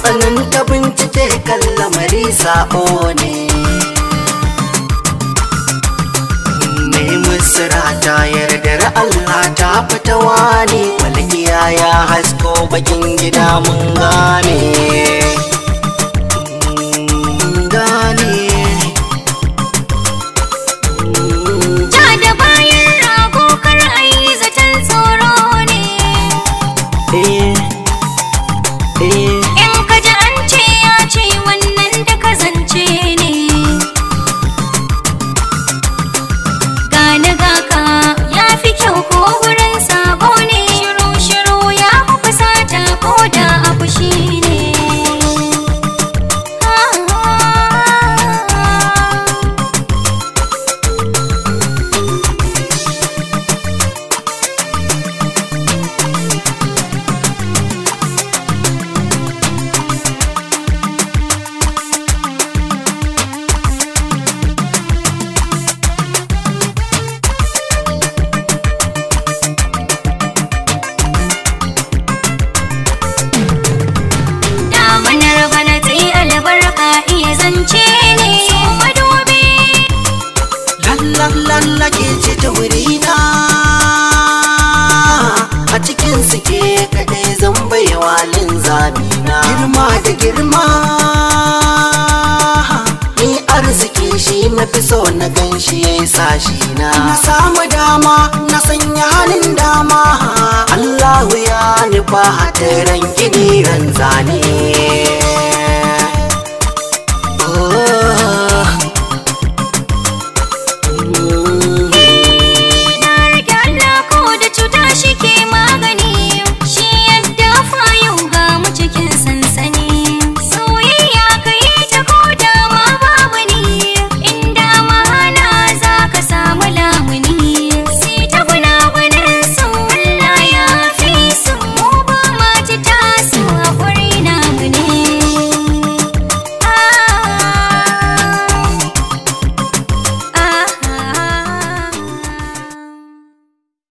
tsananta bincike kan lamari sabo ne. Mai musura ta yardar Allah ta fita wani, walƙiya ya hasko bakin gida mun gane. Lallake ce ta wurina, a cikin suke kaɗai zan baiwa linzamina. Girma da girma ni arziki shi na fi so na gan shi ya yi sashi na. Na samu dama na sanya hannun dama, Allahu ya nufa hataran gini ran zane.